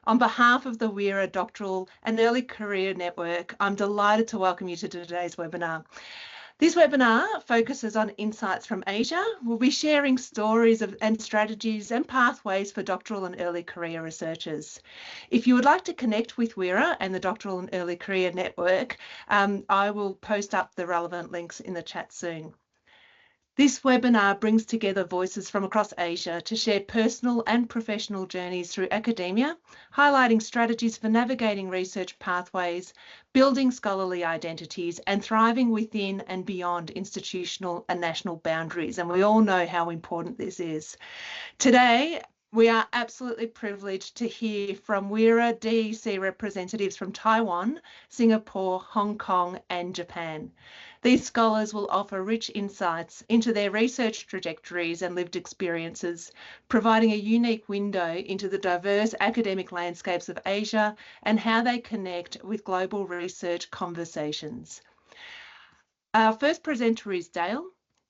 On behalf of the WERA Doctoral and Early Career Network, I'm delighted to welcome you to today's webinar. This webinar focuses on insights from Asia. We'll be sharing stories and strategies and pathways for doctoral and early career researchers. If you would like to connect with WERA and the Doctoral and Early Career Network, I will post up the relevant links in the chat soon. This webinar brings together voices from across Asia to share personal and professional journeys through academia, highlighting strategies for navigating research pathways, building scholarly identities, and thriving within and beyond institutional and national boundaries. And we all know how important this is. Today, we are absolutely privileged to hear from WERA DEC representatives from Taiwan, Singapore, Hong Kong, and Japan. These scholars will offer rich insights into their research trajectories and lived experiences, providing a unique window into the diverse academic landscapes of Asia and how they connect with global research conversations. Our first presenter is Dale.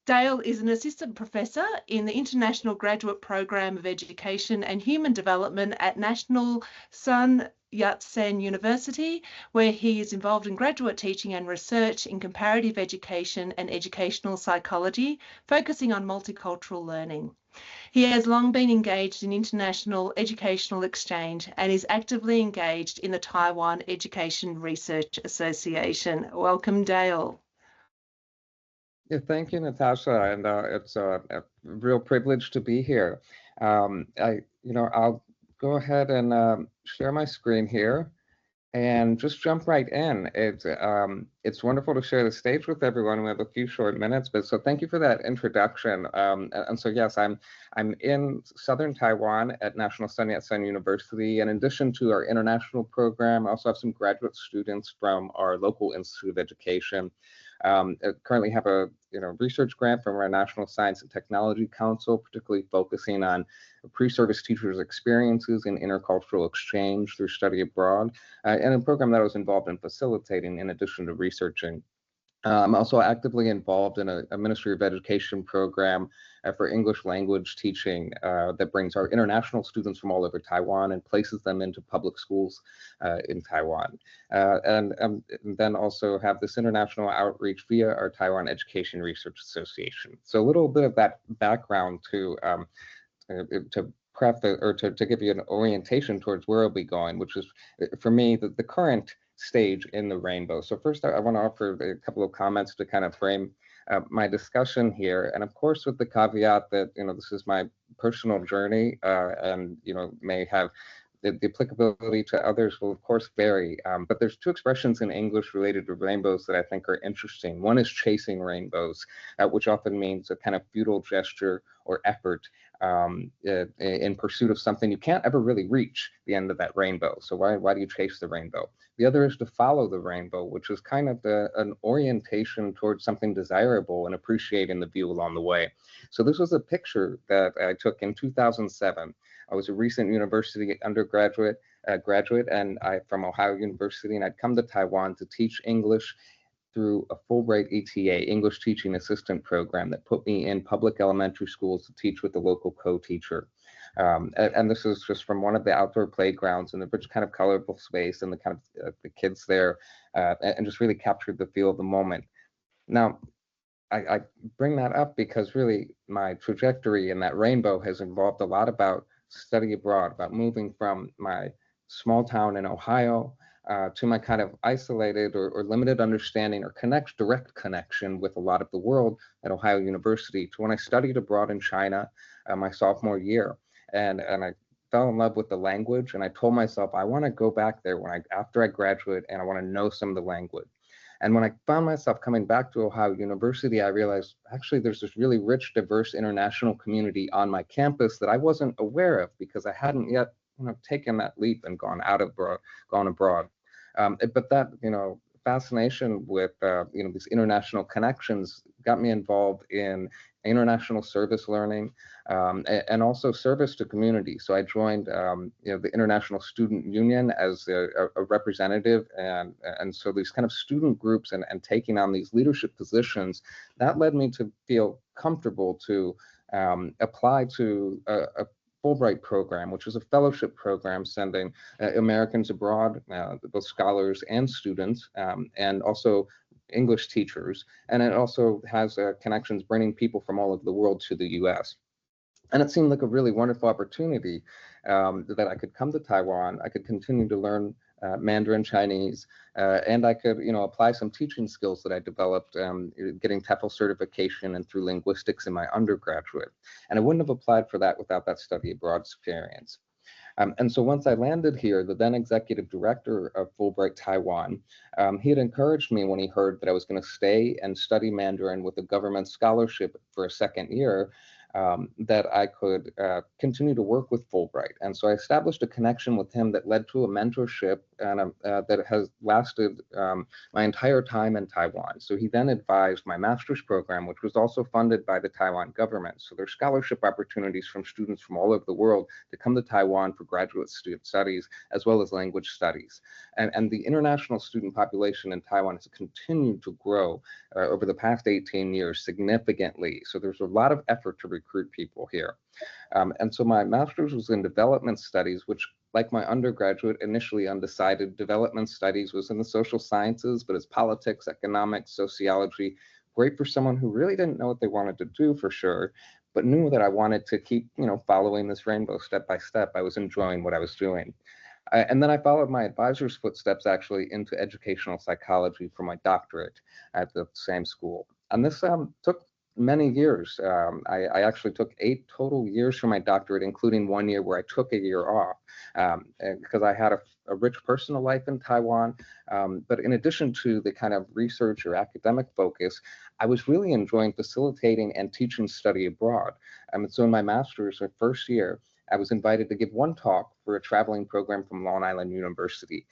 Dale is an assistant professor in the International Graduate Program of Education and Human Development at National Sun Yat-sen University, where he is involved in graduate teaching and research in comparative education and educational psychology, focusing on multicultural learning. He has long been engaged in international educational exchange and is actively engaged in the Taiwan Education Research Association. Welcome, Dale. Yeah, thank you, Natasha, and it's a real privilege to be here. I'll go ahead and share my screen here and just jump right in. It's wonderful to share the stage with everyone. We have a few short minutes, but so thank you for that introduction. And so yes, I'm in southern Taiwan at National Sun Yat-sen University, and in addition to our international program, I also have some graduate students from our local Institute of Education. I currently have a research grant from our National Science and Technology Council, particularly focusing on pre-service teachers' experiences in intercultural exchange through study abroad, and a program that I was involved in facilitating in addition to researching. I'm also actively involved in a Ministry of Education program for English language teaching that brings our international students from all over Taiwan and places them into public schools in Taiwan. And then also have this international outreach via our Taiwan Education Research Association. So a little bit of that background to give you an orientation towards where I'll be going, which is, for me, the current stage in the rainbow. So first, I want to offer a couple of comments to kind of frame my discussion here, and of course with the caveat that this is my personal journey, and may have the applicability to others will of course vary, but there's two expressions in English related to rainbows that I think are interesting. One is chasing rainbows, which often means a kind of futile gesture or effort in pursuit of something you can't ever really reach the end of that rainbow. So why do you chase the rainbow? The other is to follow the rainbow, which is kind of an orientation towards something desirable and appreciating the view along the way. So this was a picture that I took in 2007. I was a recent university undergraduate, and I'm from Ohio University, and I'd come to Taiwan to teach English through a Fulbright ETA, English Teaching Assistant program, that put me in public elementary schools to teach with the local co-teacher. And this is just from one of the outdoor playgrounds in the rich kind of colorful space and the kind of the kids there, and just really captured the feel of the moment. Now, I bring that up because really my trajectory in that rainbow has involved a lot about study abroad, about moving from my small town in Ohio to my kind of isolated or limited understanding or direct connection with a lot of the world at Ohio University, to when I studied abroad in China my sophomore year. And I fell in love with the language, and I told myself I want to go back there after I graduate, and I want to know some of the language. And when I found myself coming back to Ohio University, I realized actually there's this really rich, diverse international community on my campus that I wasn't aware of because I hadn't yet taken that leap and gone abroad. But that fascination with these international connections got me involved in international service learning, and also service to community. So I joined the International Student Union as a representative, and so these kind of student groups and taking on these leadership positions, that led me to feel comfortable to apply to a Fulbright program, which is a fellowship program sending Americans abroad, both scholars and students, and also English teachers. And it also has connections bringing people from all over the world to the US. And it seemed like a really wonderful opportunity that I could come to Taiwan. I could continue to learn Mandarin Chinese, and I could, apply some teaching skills that I developed getting TEFL certification and through linguistics in my undergraduate. And I wouldn't have applied for that without that study abroad experience. And so once I landed here, the then executive director of Fulbright Taiwan, he had encouraged me when he heard that I was going to stay and study Mandarin with a government scholarship for a second year, that I could continue to work with Fulbright. And so I established a connection with him that led to a mentorship and that has lasted my entire time in Taiwan. So he then advised my master's program, which was also funded by the Taiwan government. So there's scholarship opportunities from students from all over the world to come to Taiwan for graduate student studies, as well as language studies. And the international student population in Taiwan has continued to grow over the past 18 years significantly. So there's a lot of effort to recruit people here. And so my master's was in development studies, which, like my undergraduate, initially undecided. Development studies was in the social sciences, but it's politics, economics, sociology. Great for someone who really didn't know what they wanted to do for sure, but knew that I wanted to keep, following this rainbow step by step. I was enjoying what I was doing. And then I followed my advisor's footsteps actually into educational psychology for my doctorate at the same school. And this took many years. I actually took 8 total years for my doctorate, including 1 year where I took a year off because I had a rich personal life in Taiwan. But in addition to the kind of research or academic focus, I was really enjoying facilitating and teaching study abroad. So in my master's, or first year, I was invited to give one talk for a traveling program from Long Island University.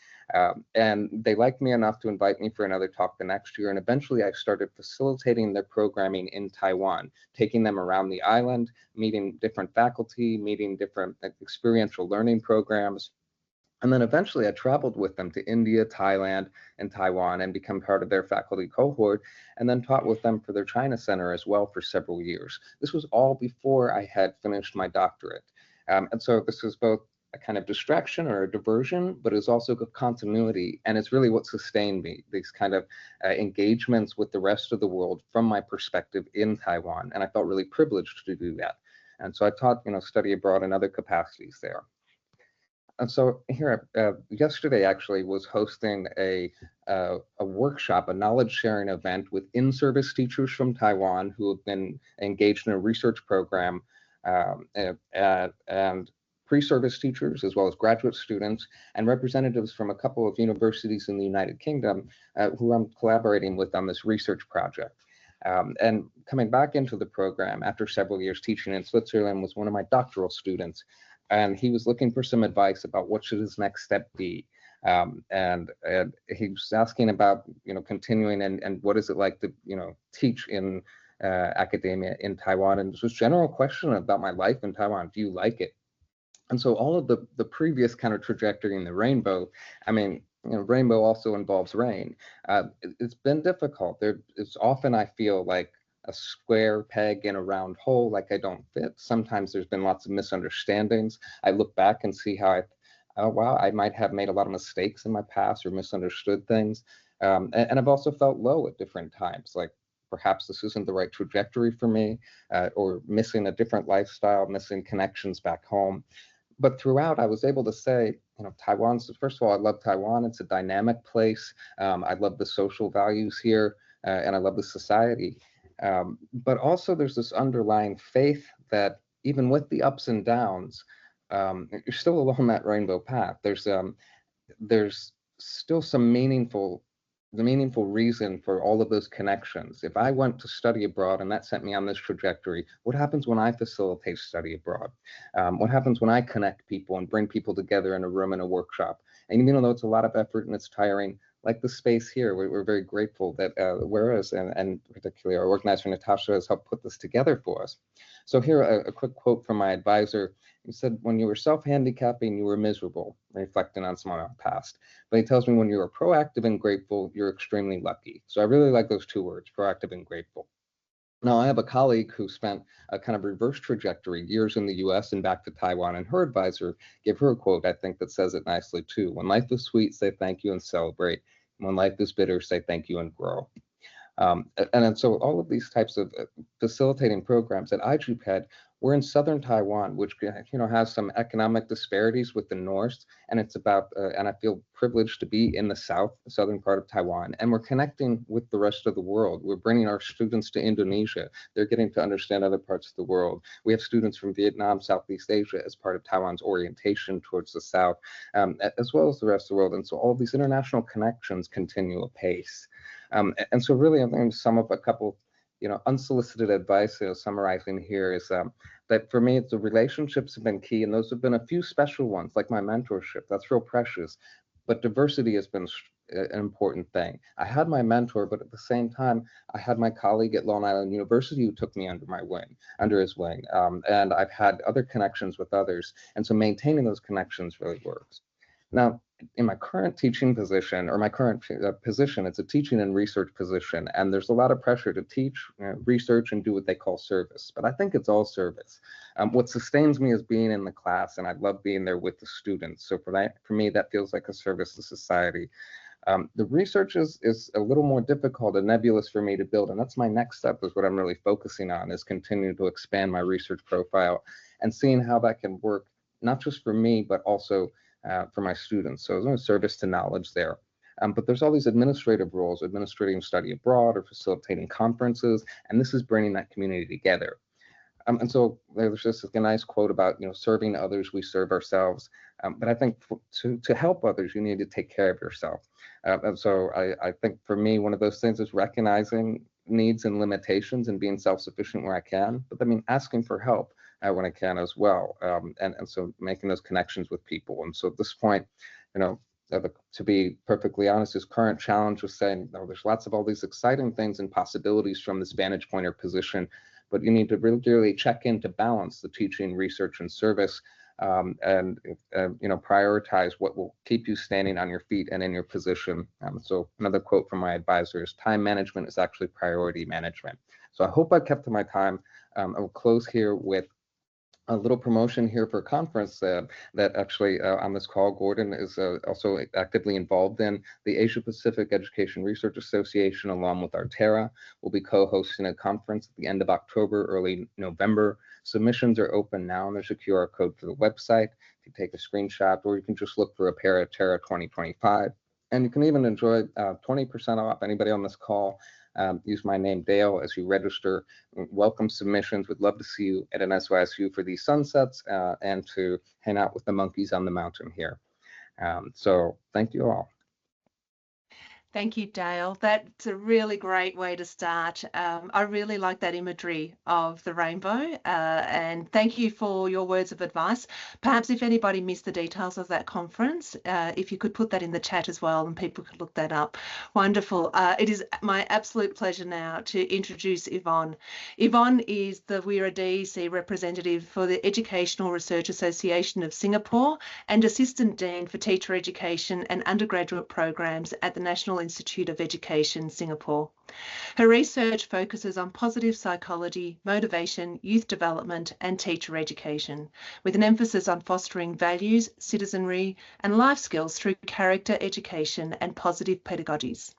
And they liked me enough to invite me for another talk the next year. And eventually I started facilitating their programming in Taiwan, taking them around the island, meeting different faculty, meeting different experiential learning programs. And then eventually I traveled with them to India, Thailand, and Taiwan and become part of their faculty cohort, and then taught with them for their China Center as well for several years. This was all before I had finished my doctorate. And so this is both a kind of distraction or a diversion, but it's also a continuity. And it's really what sustained me, these kind of engagements with the rest of the world from my perspective in Taiwan. And I felt really privileged to do that. And so I taught, study abroad in other capacities there. And so here, yesterday actually was hosting a workshop, a knowledge sharing event with in-service teachers from Taiwan who have been engaged in a research program, and pre-service teachers, as well as graduate students, and representatives from a couple of universities in the United Kingdom who I'm collaborating with on this research project. And coming back into the program after several years teaching in Switzerland was one of my doctoral students. And he was looking for some advice about what should his next step be. And he was asking about, continuing and what is it like to, teach in academia in Taiwan. And this was a general question about my life in Taiwan. Do you like it? And so all of the previous kind of trajectory in the rainbow, rainbow also involves rain. It's been difficult. It's often I feel like a square peg in a round hole, like I don't fit. Sometimes there's been lots of misunderstandings. I look back and see how I might have made a lot of mistakes in my past or misunderstood things. And I've also felt low at different times, like perhaps this isn't the right trajectory for me, or missing a different lifestyle, missing connections back home. But throughout, I was able to say, Taiwan's, first of all, I love Taiwan. It's a dynamic place. I love the social values here, and I love the society. But also there's this underlying faith that even with the ups and downs, you're still along that rainbow path. There's still some meaningful reason for all of those connections. If I went to study abroad and that sent me on this trajectory, what happens when I facilitate study abroad? What happens when I connect people and bring people together in a room in a workshop? And even though it's a lot of effort and it's tiring, like the space here, we're very grateful that WERA and particularly our organizer Natasha has helped put this together for us. So here, a quick quote from my advisor. He said, when you were self-handicapping, you were miserable, reflecting on some of our past. But he tells me when you are proactive and grateful, you're extremely lucky. So I really like those two words, proactive and grateful. Now, I have a colleague who spent a kind of reverse trajectory, years in the US and back to Taiwan, and her advisor gave her a quote, I think, that says it nicely too. When life is sweet, say thank you and celebrate. When life is bitter, say thank you and grow. And so all of these types of facilitating programs at IGPED, we're in southern Taiwan, which has some economic disparities with the north, and it's about, and I feel privileged to be in the southern part of Taiwan, and we're connecting with the rest of the world. We're bringing our students to Indonesia. They're getting to understand other parts of the world. We have students from Vietnam, Southeast Asia as part of Taiwan's orientation towards the south, as well as the rest of the world. And so all these international connections continue apace. And so really, I'm going to sum up a couple, unsolicited advice, summarizing here is that for me, the relationships have been key, and those have been a few special ones, like my mentorship. That's real precious. But diversity has been an important thing. I had my mentor, but at the same time, I had my colleague at Long Island University who took me under his wing. And I've had other connections with others. And so maintaining those connections really works. Now, in my current teaching position, or my current position, it's a teaching and research position, and there's a lot of pressure to teach, research, and do what they call service. But I think it's all service. What sustains me is being in the class, and I love being there with the students. So for me, that feels like a service to society. The research is a little more difficult and nebulous for me to build, and that's my next step, is what I'm really focusing on, is continuing to expand my research profile and seeing how that can work, not just for me, but also for my students. So there's no service to knowledge there. But there's all these administrative roles, administrating study abroad or facilitating conferences, and this is bringing that community together. And so there's just a nice quote about, serving others, we serve ourselves. But I think to help others, you need to take care of yourself. And so I think for me, one of those things is recognizing needs and limitations and being self-sufficient where I can, but I mean, asking for help when I can as well. And so making those connections with people. And so at this point, to be perfectly honest, his current challenge was saying, there's lots of all these exciting things and possibilities from this vantage point or position, but you need to really check in to balance the teaching, research, and service, and prioritize what will keep you standing on your feet and in your position. So another quote from my advisor is, time management is actually priority management. So I hope I kept to my time. I will close here with a little promotion here for a conference that actually on this call, Gordon is also actively involved in. The Asia Pacific Education Research Association, along with Artera, will be co-hosting a conference at the end of October, early November. Submissions are open now, and there's a QR code for the website. You can take a screenshot, or you can just look for Artera 2025. And you can even enjoy 20% off. Anybody on this call, use my name, Dale, as you register. Welcome submissions. We'd love to see you at NSYSU for these sunsets and to hang out with the monkeys on the mountain here. So thank you all. Thank you, Dale. That's a really great way to start. I really like that imagery of the rainbow, and thank you for your words of advice. Perhaps if anybody missed the details of that conference, if you could put that in the chat as well and people could look that up. Wonderful. It is my absolute pleasure now to introduce Yvonne. Yvonne is the WERA DEC representative for the Educational Research Association of Singapore and Assistant Dean for Teacher Education and Undergraduate Programs at the National Institute of Education, Singapore. Her research focuses on positive psychology, motivation, youth development, and teacher education, with an emphasis on fostering values, citizenry, and life skills through character education and positive pedagogies.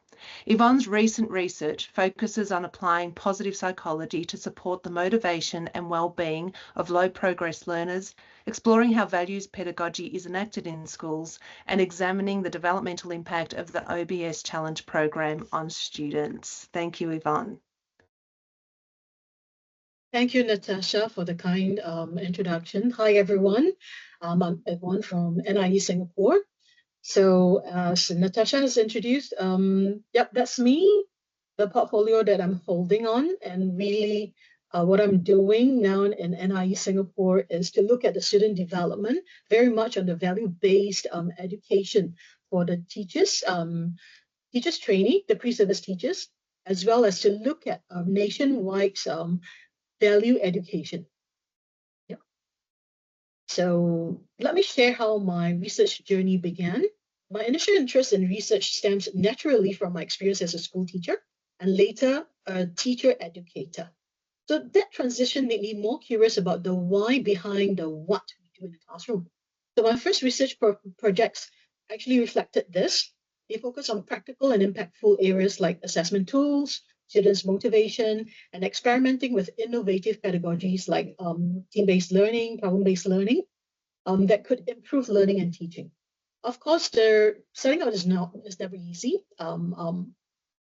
Yvonne's recent research focuses on applying positive psychology to support the motivation and well-being of low-progress learners, exploring how values pedagogy is enacted in schools, and examining the developmental impact of the OBS Challenge program on students. Thank you, Yvonne. Thank you, Natasha, for the kind introduction. Hi, everyone. I'm Yvonne from NIE Singapore. So as Natasha has introduced, yep, that's me, the portfolio that I'm holding on, and really what I'm doing now in NIE Singapore is to look at the student development, very much on the value-based education for the teachers, teachers trainee, the pre-service teachers, as well as to look at nationwide value education. So let me share how my research journey began. My initial interest in research stems naturally from my experience as a school teacher and later a teacher educator. So that transition made me more curious about the why behind the what we do in the classroom. So my first research projects actually reflected this. They focus on practical and impactful areas like assessment tools, students' motivation, and experimenting with innovative pedagogies like team-based learning, problem-based learning, that could improve learning and teaching. Of course, setting out is never easy.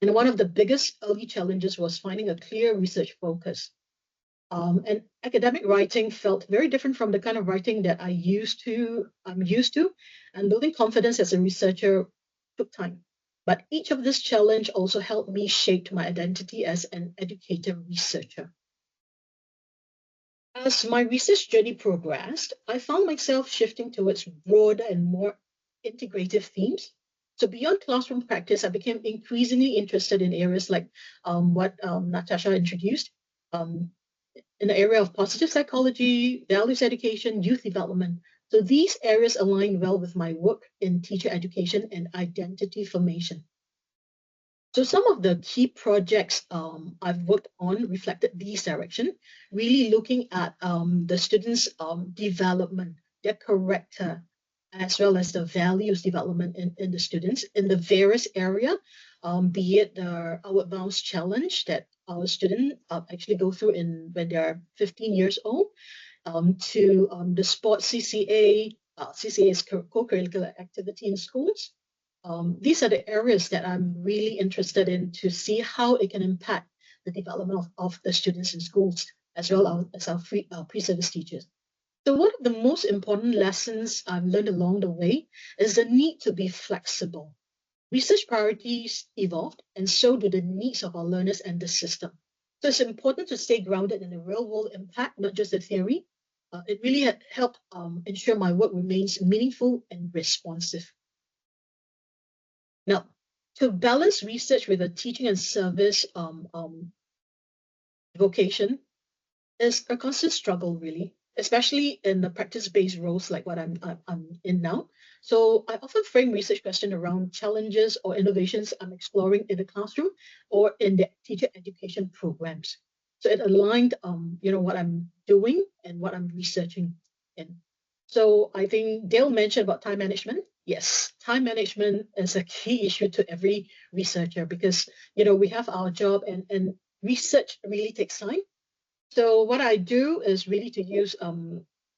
And one of the biggest early challenges was finding a clear research focus. And academic writing felt very different from the kind of writing that I'm used to, and building confidence as a researcher took time. But each of this challenge also helped me shape my identity as an educator researcher. As my research journey progressed, I found myself shifting towards broader and more integrative themes. So beyond classroom practice, I became increasingly interested in areas like what Natasha introduced, um, in the area of positive psychology, values education, youth development. So these areas align well with my work in teacher education and identity formation. So some of the key projects I've worked on reflected these directions, really looking at the students' development, their character, as well as the values development in the students in the various area, be it the Outward Bounds Challenge that our students actually go through when they're 15 years old, to the sports CCA. CCA is co-curricular activity in schools. These are the areas that I'm really interested in to see how it can impact the development of the students in schools, as well as our pre-service teachers. So one of the most important lessons I've learned along the way is the need to be flexible. Research priorities evolved, and so do the needs of our learners and the system. So it's important to stay grounded in the real-world impact, not just the theory. It really helped ensure my work remains meaningful and responsive. Now, to balance research with a teaching and service vocation is a constant struggle, really, especially in the practice-based roles like what I'm in now. So I often frame research questions around challenges or innovations I'm exploring in the classroom or in the teacher education programs. So it aligned, what I'm doing and what I'm researching in. So I think Dale mentioned about time management. Yes, time management is a key issue to every researcher because we have our job and research really takes time. So what I do is really to use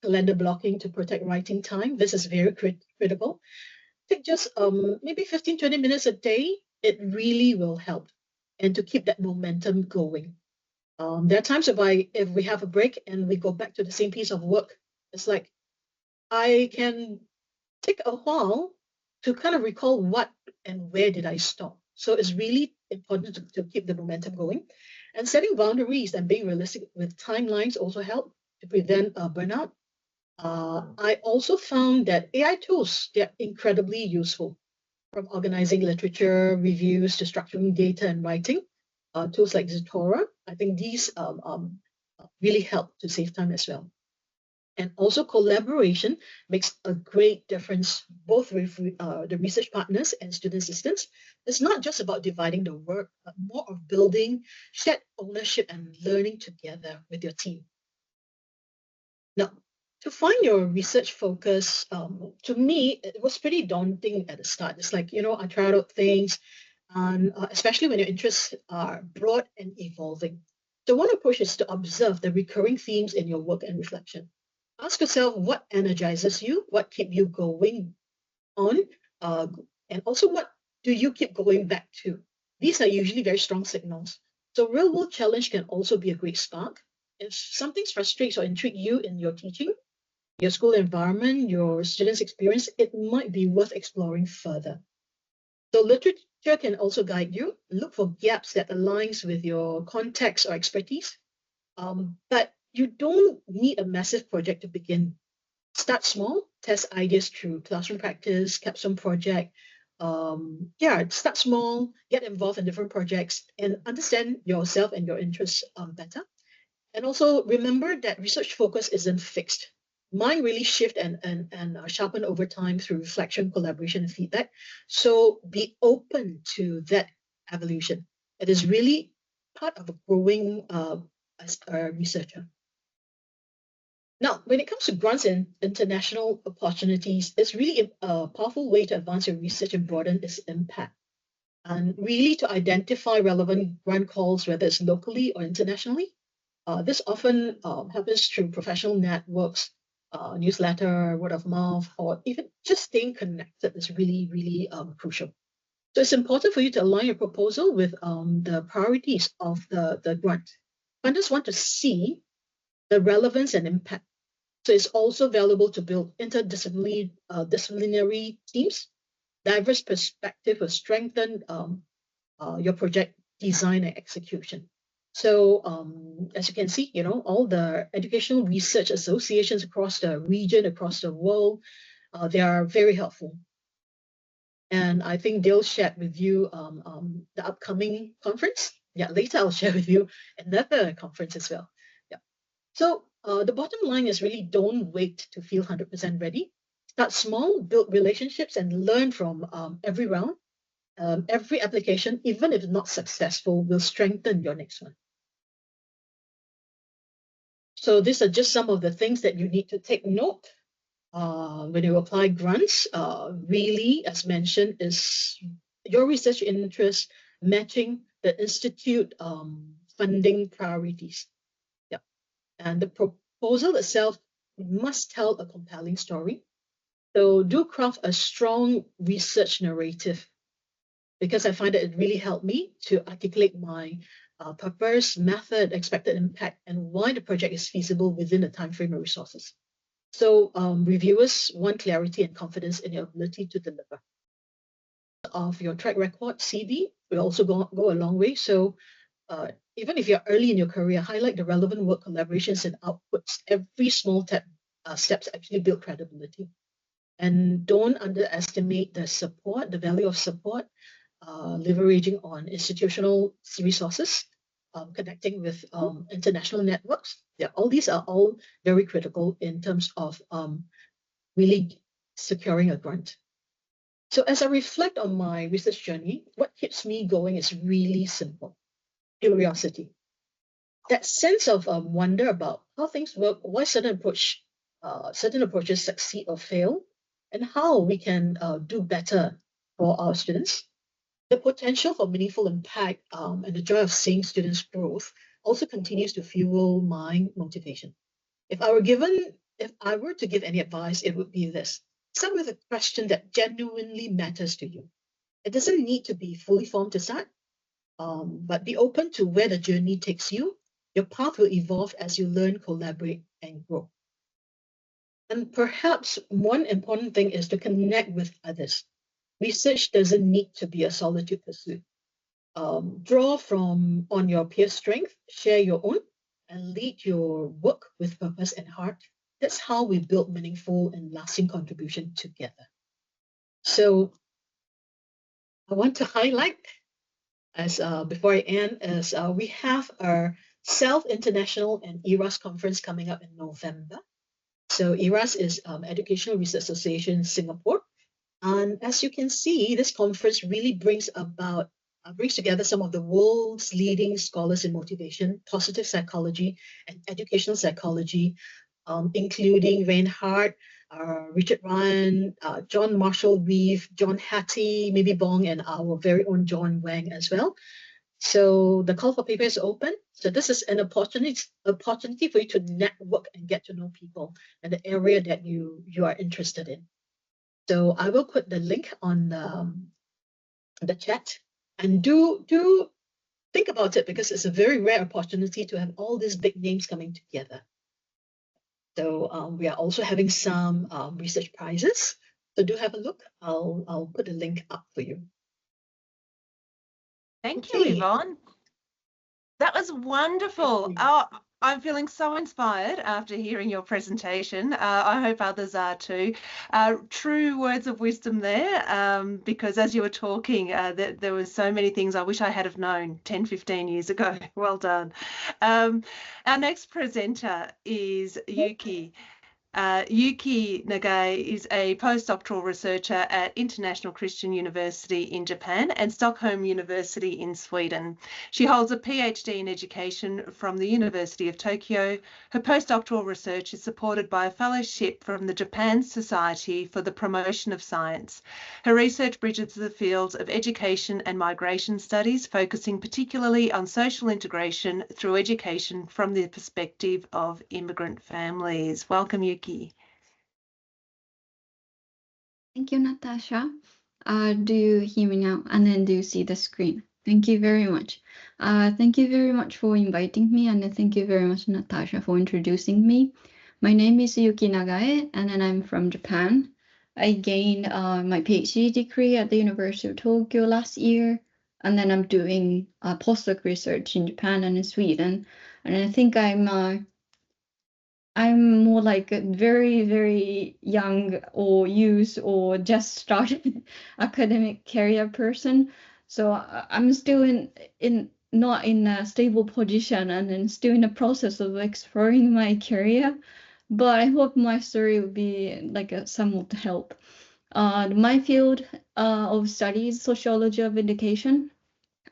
calendar blocking to protect writing time. This is very critical. Take just maybe 15, 20 minutes a day. It really will help and to keep that momentum going. There are times if we have a break and we go back to the same piece of work, it's like I can take a while to kind of recall what and where did I stop. So it's really important to keep the momentum going. And setting boundaries and being realistic with timelines also help to prevent burnout. I also found that AI tools, they're incredibly useful, from organizing literature reviews to structuring data and writing. Tools like Zatora, I think these really help to save time as well. And also collaboration makes a great difference, both with the research partners and student assistants. It's not just about dividing the work, but more of building shared ownership and learning together with your team. Now, to find your research focus, to me, it was pretty daunting at the start. It's like, I tried out things, and especially when your interests are broad and evolving. So one approach is to observe the recurring themes in your work and reflection. Ask yourself what energizes you, what keep you going on, uh, and also what do you keep going back to. These are usually very strong signals. So real world challenge can also be a great spark. If something frustrates or intrigues you in your teaching, your school environment, your students' experience, it might be worth exploring further. So literature can also guide you. Look for gaps that aligns with your context or expertise. But you don't need a massive project to begin. Start small, test ideas through classroom practice, capstone project. Start small, get involved in different projects, and understand yourself and your interests better. And also remember that research focus isn't fixed. Mine really shift and sharpen over time through reflection, collaboration, and feedback. So be open to that evolution. It is really part of a growing as a researcher. Now, when it comes to grants and international opportunities, it's really a powerful way to advance your research and broaden its impact. And really to identify relevant grant calls, whether it's locally or internationally. This often happens through professional networks, newsletter, word of mouth, or even just staying connected is really, really crucial. So it's important for you to align your proposal with the priorities of the grant. Funders want to see the relevance and impact. So it's also valuable to build disciplinary teams. Diverse perspective will strengthen your project design and execution. So as you can see, all the educational research associations across the region, across the world, they are very helpful. And I think they'll share with you the upcoming conference. Yeah, later I'll share with you another conference as well. Yeah. So the bottom line is really don't wait to feel 100% ready. Start small, build relationships, and learn from every round. Every application, even if not successful, will strengthen your next one. So these are just some of the things that you need to take note when you apply grants. Really, as mentioned, is your research interest matching the institute funding priorities. Yeah. And the proposal itself must tell a compelling story. So do craft a strong research narrative, because I find that it really helped me to articulate my purpose, method, expected impact, and why the project is feasible within the timeframe and resources. So reviewers want clarity and confidence in your ability to deliver. Of your track record, CV will also go a long way. So even if you're early in your career, highlight the relevant work collaborations and outputs. Every small steps actually build credibility. And don't underestimate the support, the value of support, leveraging on institutional resources, connecting with international networks. Yeah, all these are all very critical in terms of really securing a grant. So as I reflect on my research journey, what keeps me going is really simple: curiosity. That sense of wonder about how things work, why certain approaches succeed or fail, and how we can do better for our students. The potential for meaningful impact and the joy of seeing students' growth also continues to fuel my motivation. If I were to give any advice, it would be this: start with a question that genuinely matters to you. It doesn't need to be fully formed to start, but be open to where the journey takes you. Your path will evolve as you learn, collaborate, and grow. And perhaps one important thing is to connect with others. Research doesn't need to be a solitude pursuit. Draw on your peer strength, share your own, and lead your work with purpose and heart. That's how we build meaningful and lasting contribution together. So I want to highlight, as before I end, as we have our South International and ERAS conference coming up in November. So ERAS is Educational Research Association Singapore. And as you can see, this conference really brings together some of the world's leading scholars in motivation, positive psychology, and educational psychology, including Reinhardt, Richard Ryan, John Marshall Reeve, John Hattie, Mimi Bong, and our very own John Wang as well. So the call for paper is open. So this is an opportunity for you to network and get to know people in the area that you are interested in. So I will put the link on the chat, and do think about it, because it's a very rare opportunity to have all these big names coming together. So we are also having some research prizes. So do have a look. I'll put the link up for you. Thank you, Yvonne. That was wonderful. I'm feeling so inspired after hearing your presentation. I hope others are too. True words of wisdom there, because as you were talking, there were so many things I wish I had have known 10, 15 years ago. Well done. Our next presenter is Yuki. Yuki Nagae is a postdoctoral researcher at International Christian University in Japan and Stockholm University in Sweden. She holds a PhD in education from the University of Tokyo. Her postdoctoral research is supported by a fellowship from the Japan Society for the Promotion of Science. Her research bridges the fields of education and migration studies, focusing particularly on social integration through education from the perspective of immigrant families. Welcome, Yuki. Thank you, Natasha. Do you hear me now? And then do you see the screen? Thank you very much. Thank you very much for inviting me, and thank you very much, Natasha, for introducing me. My name is Yuki Nagae, and then I'm from Japan. I gained my PhD degree at the University of Tokyo last year, and then I'm doing postdoc research in Japan and in Sweden. And I think I'm more like a very, very young or youth or just started academic career person. So I'm still not in a stable position and then still in the process of exploring my career. But I hope my story will be like a somewhat help. My field of study is sociology of education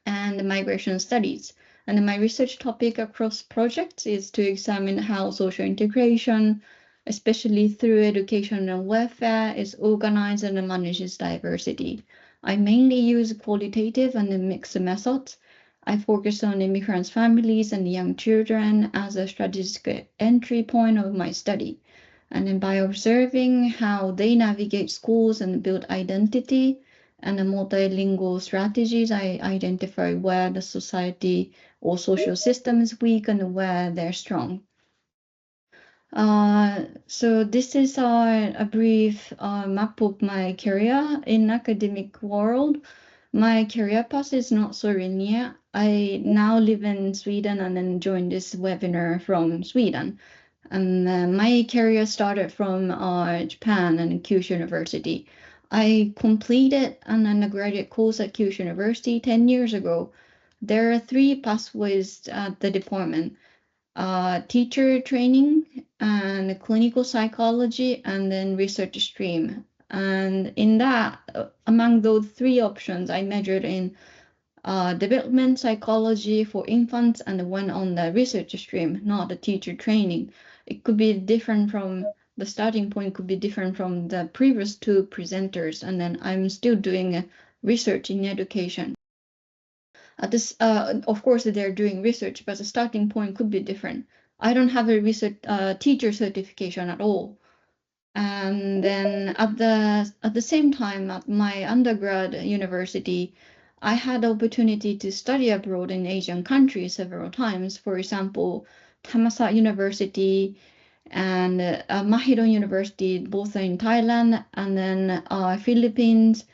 and migration studies. And my research topic across projects is to examine how social integration, especially through education and welfare, is organized and manages diversity. I mainly use qualitative and mixed methods. I focus on immigrants' families and young children as a strategic entry point of my study. And then by observing how they navigate schools and build identity, and the multilingual strategies, I identify where the society or social system is weak and where they're strong. So this is a brief map of my career in academic world. My career path is not so linear. I now live in Sweden and then joined this webinar from Sweden. And my career started from Japan and Kyushu University. I completed an undergraduate course at Kyushu University 10 years ago. There are 3 pathways at the department: teacher training and clinical psychology, and then research stream. And in that, among those 3 options, I majored in development psychology for infants and went on the research stream, not the teacher training. It could be different from the starting point could be different from the previous 2 presenters, and then I'm still doing research in education. Of course, they're doing research, but the starting point could be different. I don't have a research teacher certification at all. And then at the same time, at my undergrad university, I had the opportunity to study abroad in Asian countries several times. For example, Thammasat University and Mahidol University, both in Thailand, and then Philippines,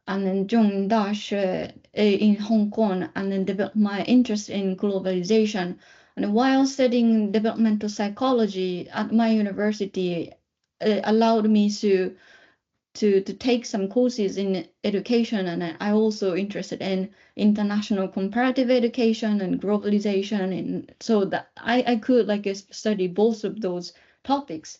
and then Jung Dash in Hong Kong, and then developed my interest in globalization. And while studying developmental psychology at my university, allowed me to take some courses in education, and I also interested in international comparative education and globalization, and so that I could like study both of those topics.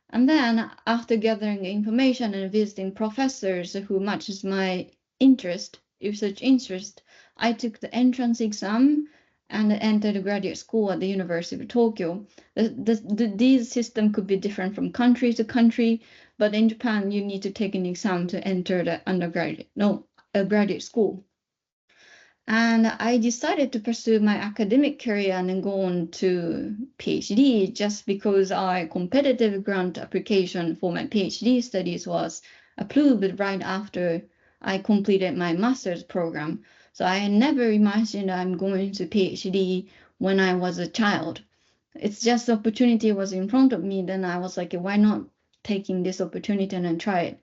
And then after gathering information and visiting professors who matches my research interest, I took the entrance exam and entered graduate school at the University of Tokyo. These system could be different from country to country, but in Japan, you need to take an exam to enter the graduate school. And I decided to pursue my academic career and then go on to PhD just because our competitive grant application for my PhD studies was approved right after I completed my master's program. So I never imagined I'm going to PhD when I was a child. It's just the opportunity was in front of me. Then I was like, why not taking this opportunity and then try it?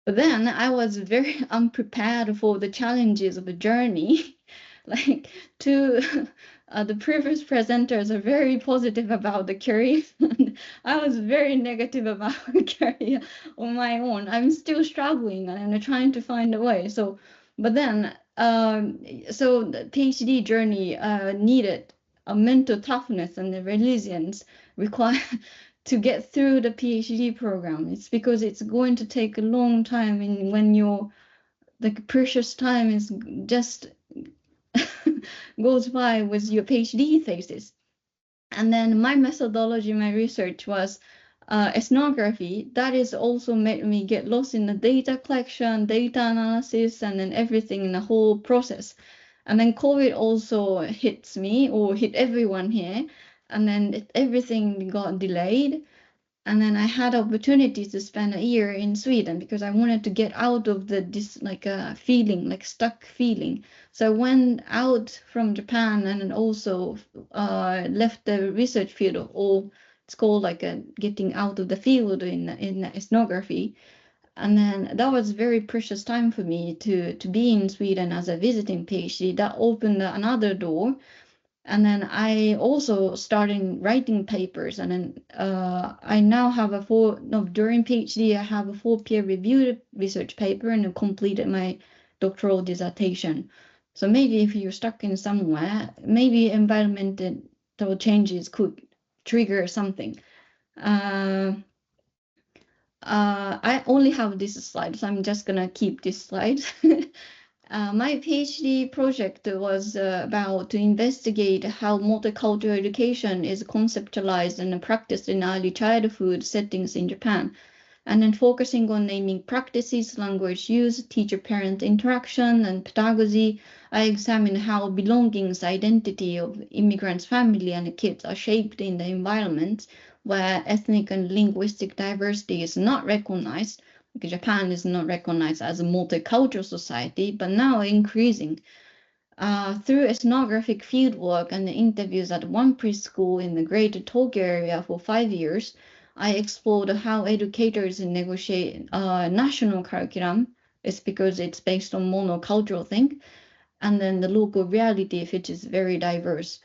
But then I was very unprepared for the challenges of the journey. Like the previous presenters are very positive about the career. I was very negative about the career on my own. I'm still struggling and I'm trying to find a way. So the PhD journey needed a mental toughness and the resilience required to get through the PhD program. It's because it's going to take a long time, and when your precious time is just goes by with your PhD thesis. And then my methodology, my research was ethnography. That is also made me get lost in the data collection, data analysis, and then everything in the whole process. And then COVID also hits me, or hit everyone here, and then everything got delayed. And then I had opportunity to spend a year in Sweden because I wanted to get out of this feeling, like stuck feeling. So I went out from Japan and then also left the research field of all. It's called getting out of the field in ethnography. And then that was very precious time for me to be in Sweden as a visiting PhD. That opened another door. And then I also started writing papers. And then I now have during PhD, I have a 4 peer-reviewed research paper and completed my doctoral dissertation. So maybe if you're stuck in somewhere, maybe environmental changes could trigger something. I only have this slide, so I'm just gonna keep this slide. My PhD project was about to investigate how multicultural education is conceptualized and practiced in early childhood settings in Japan, and then focusing on naming practices, language use, teacher-parent interaction, and pedagogy. I examined how belongings, identity of immigrants' family and kids are shaped in the environment where ethnic and linguistic diversity is not recognized. Japan is not recognized as a multicultural society, but now increasing. Through ethnographic fieldwork and interviews at one preschool in the greater Tokyo area for 5 years, I explored how educators negotiate national curriculum. It's because it's based on monocultural thing, and then the local reality, which is very diverse.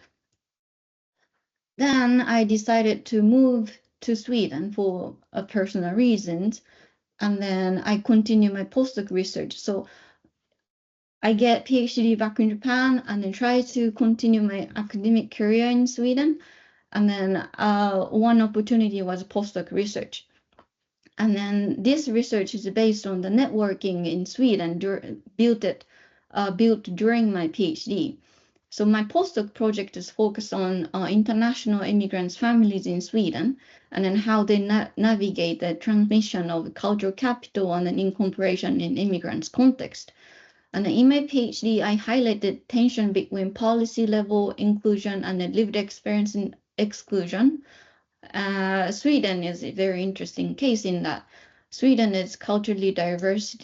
Then I decided to move to Sweden for personal reasons. And then I continue my postdoc research. So I get PhD back in Japan and then try to continue my academic career in Sweden. And then one opportunity was postdoc research. And then this research is based on the networking in Sweden built during my PhD. So my postdoc project is focused on international immigrants' families in Sweden, and then how they navigate the transmission of cultural capital and then incorporation in immigrants' context. And in my PhD, I highlighted tension between policy level inclusion and the lived experience in exclusion. Sweden is a very interesting case in that Sweden is culturally diverse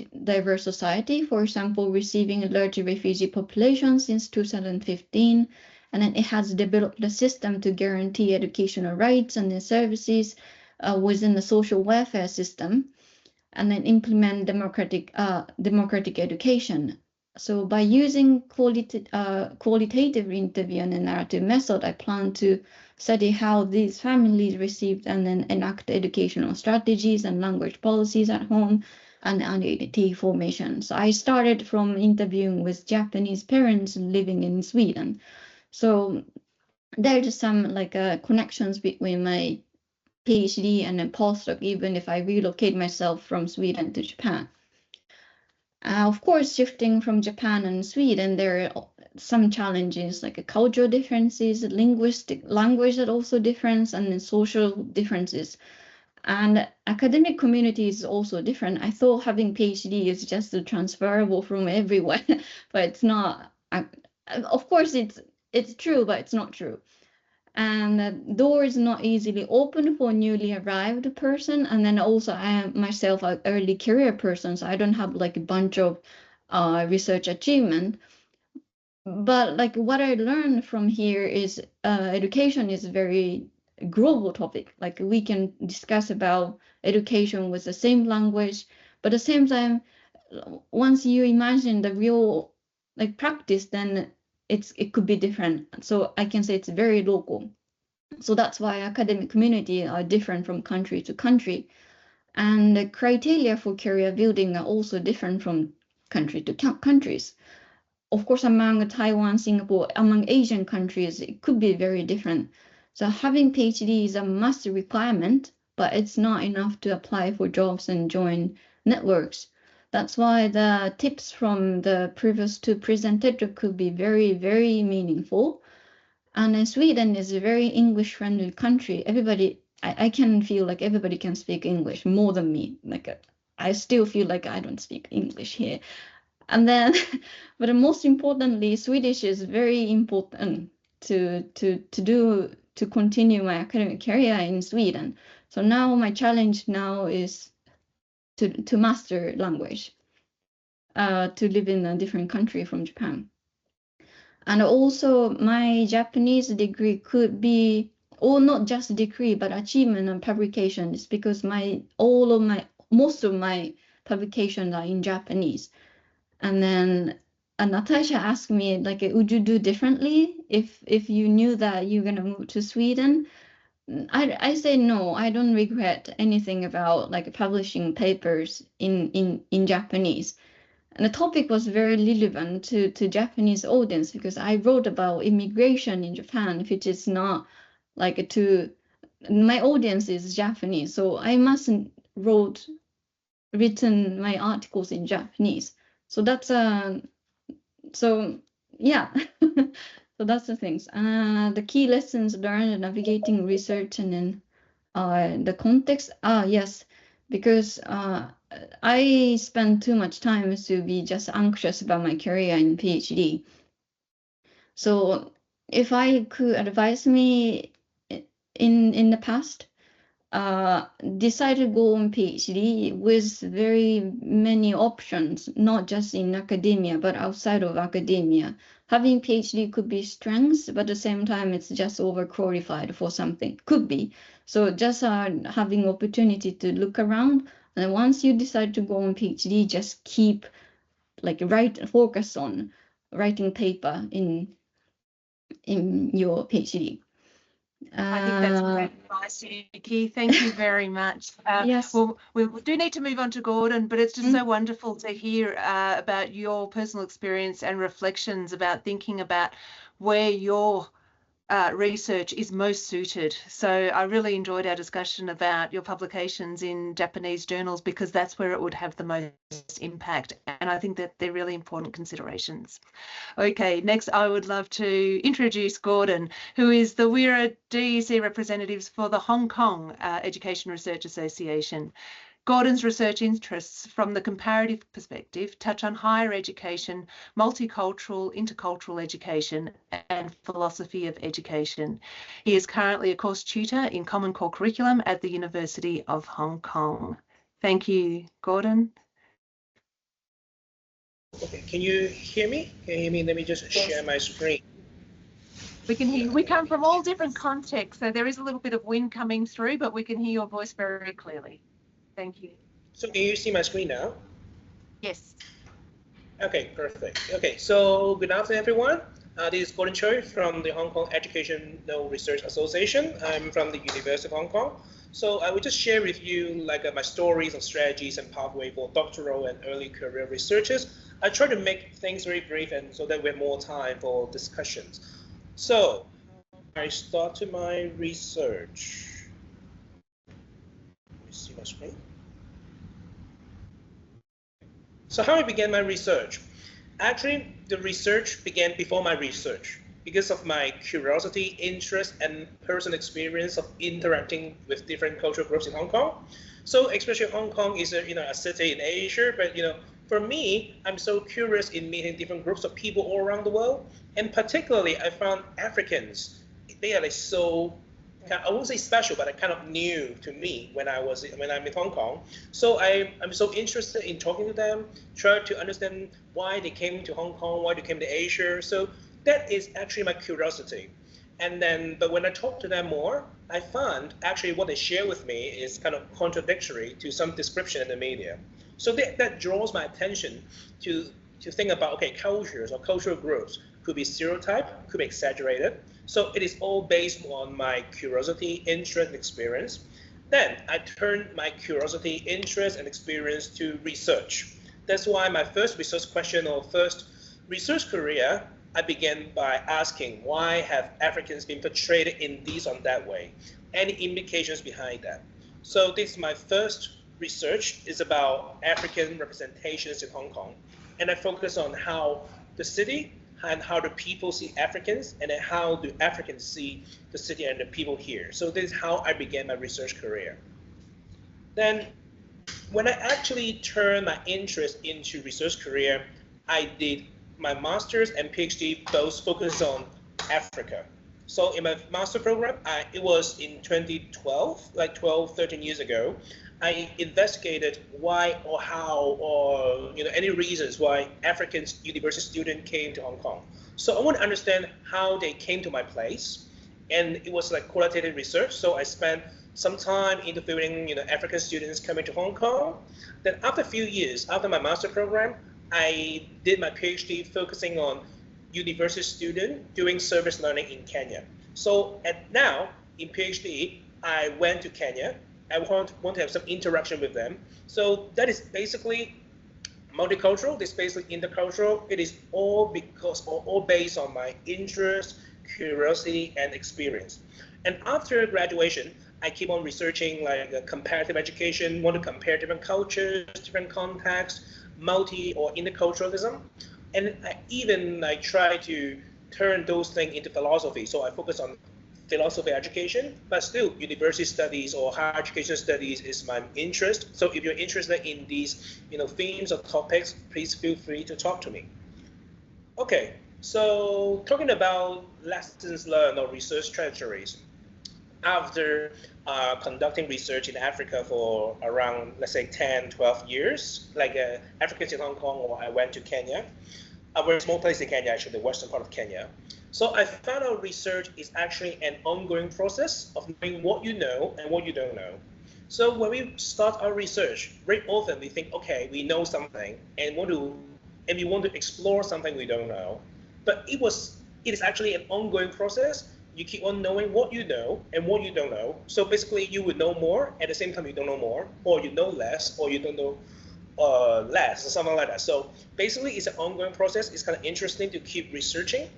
society, for example, receiving a large refugee population since 2015, and then it has developed a system to guarantee educational rights and services within the social welfare system, and then implement democratic education. So by using qualitative interview and a narrative method, I plan to study how these families received and then enact educational strategies and language policies at home and identity formation. So I started from interviewing with Japanese parents living in Sweden. So there's some connections between my PhD and a postdoc, even if I relocate myself from Sweden to Japan. Of course, shifting from Japan and Sweden, there are some challenges like cultural differences, language that also difference, and then social differences. And academic community is also different. I thought having PhD is just transferable from everywhere, but it's not. Of course, it's true, but it's not true. And the door is not easily open for a newly arrived person. And then also I am myself an early career person, so I don't have a bunch of research achievement. But what I learned from here is education is a very global topic. We can discuss about education with the same language, but at the same time, once you imagine the real practice, then it could be different. So I can say it's very local. So that's why academic community are different from country to country. And the criteria for career building are also different from country to countries. Of course, among Taiwan, Singapore, among Asian countries, it could be very different. So having PhD is a must requirement, but it's not enough to apply for jobs and join networks. That's why the tips from the previous two presenters could be very, very meaningful. And Sweden is a very English-friendly country. Everybody, I can feel like everybody can speak English more than me. Like I still feel like I don't speak English here. And then, but most importantly, Swedish is very important to continue my academic career in Sweden. So now my challenge now is to master language, to live in a different country from Japan. And also my Japanese degree could be, or not just degree, but achievement and publications, because most of my publications are in Japanese. And then Natasha asked me, like, would you do differently if you knew that you're gonna move to Sweden? I say no, I don't regret anything about like publishing papers in Japanese. And the topic was very relevant to Japanese audience because I wrote about immigration in Japan, which is not like my audience is Japanese, so I mustn't written my articles in Japanese. So that's so yeah. So that's the things. The key lessons learned, navigating research, and then the context. Yes, because I spent too much time to be just anxious about my career in PhD. So if I could advise me in the past, decided to go on PhD with very many options, not just in academia, but outside of academia. Having PhD could be strengths, but at the same time, it's just overqualified for something. Could be. So just having opportunity to look around. And once you decide to go on PhD, just keep like focus on writing paper in your PhD. I think that's great advice, Yuki. Thank you very much. Yes. Well, we do need to move on to Gordon, but it's just so wonderful to hear about your personal experience and reflections about thinking about where your research is most suited. So I really enjoyed our discussion about your publications in Japanese journals because that's where it would have the most impact. And I think that they're really important considerations. Okay, next I would love to introduce Gordon, who is the WERA DEC representatives for the Hong Kong Education Research Association. Gordon's research interests from the comparative perspective touch on higher education, multicultural, intercultural education, and philosophy of education. He is currently a course tutor in Common Core curriculum at the University of Hong Kong. Thank you, Gordon. Okay, can you hear me? Can you hear me? Let me just share my screen. We can hear you. We come from all different contexts, so there is a little bit of wind coming through, but we can hear your voice very clearly. Thank you. So can you see my screen now? Yes. Okay, perfect. Okay, so good afternoon, everyone. This is Gordon Tsui from the Hong Kong Educational Research Association. I'm from the University of Hong Kong. So I will just share with you like my stories and strategies and pathway for doctoral and early career researchers. I try to make things very brief and so that we have more time for discussions. So I start my research. Let me see my screen. So how I began my research? Actually, the research began before my research because of my curiosity, interest, and personal experience of interacting with different cultural groups in Hong Kong. So especially Hong Kong is a city in Asia, but for me, I'm so curious in meeting different groups of people all around the world, and particularly I found Africans. They are like so. I won't say special, but kind of new to me when I'm in Hong Kong. So I'm so interested in talking to them, try to understand why they came to Hong Kong, why they came to Asia. So that is actually my curiosity. And then, but when I talk to them more, I found actually what they share with me is kind of contradictory to some description in the media. So that draws my attention to think about, okay, cultures or cultural groups could be stereotyped, could be exaggerated. So it is all based on my curiosity, interest, and experience. Then I turned my curiosity, interest, and experience to research. That's why my first research question or first research career I began by asking, why have Africans been portrayed in this or that way? Any implications behind that? So this is my first research, is about African representations in Hong Kong. And I focus on how the city and how the people see Africans, and then how do Africans see the city and the people here. So this is how I began my research career. Then when I actually turned my interest into research career, I did my master's and PhD both focus on Africa. So in my master program, it was in 2012, like 12, 13 years ago, I investigated why or how or any reasons why African university students came to Hong Kong. So I want to understand how they came to my place, and it was like qualitative research. So I spent some time interviewing African students coming to Hong Kong. Then after a few years, after my master program, I did my PhD focusing on university students doing service learning in Kenya. So now in PhD, I went to Kenya. I want to have some interaction with them. So that is basically multicultural, this is basically intercultural. It is all based on my interest, curiosity, and experience. And after graduation, I keep on researching like comparative education, want to compare different cultures, different contexts, multi or interculturalism. And I even try to turn those things into philosophy. So I focus on philosophy education, but still university studies or higher education studies is my interest. So if you're interested in these themes or topics, please feel free to talk to me. Okay, so talking about lessons learned or research trajectories. After conducting research in Africa for around, let's say, 10, 12 years, like Africans in Hong Kong, or I went to Kenya, a very small place in Kenya, actually, the western part of Kenya. So I found out research is actually an ongoing process of knowing what you know and what you don't know. So when we start our research, very often we think, okay, we know something and we want to explore something we don't know. But it is actually an ongoing process. You keep on knowing what you know and what you don't know. So basically, you would know more at the same time you don't know more, or you know less, or you don't know less, or something like that. So basically, it's an ongoing process. It's kind of interesting to keep researching.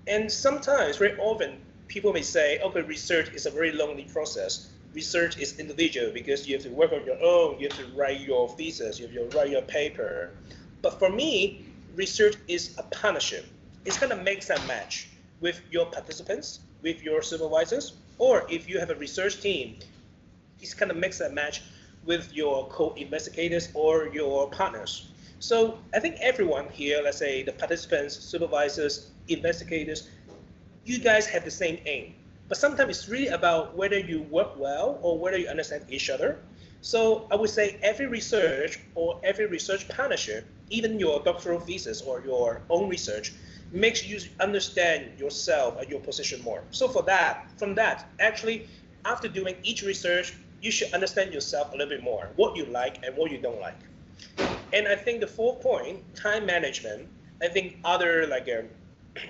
And sometimes, very often, people may say, okay, research is a very lonely process. Research is individual because you have to work on your own, you have to write your thesis, you have to write your paper. But for me, research is a partnership. It's going to mix and match with your participants, with your supervisors, or if you have a research team, it's kind of mix and match with your co-investigators or your partners. So I think everyone here, let's say the participants, supervisors, investigators, you guys have the same aim. But sometimes it's really about whether you work well or whether you understand each other. So I would say every research or every research partnership, even your doctoral thesis or your own research, makes you understand yourself and your position more. So from that, actually, after doing each research, you should understand yourself a little bit more, what you like and what you don't like. And I think the fourth point, time management, I think other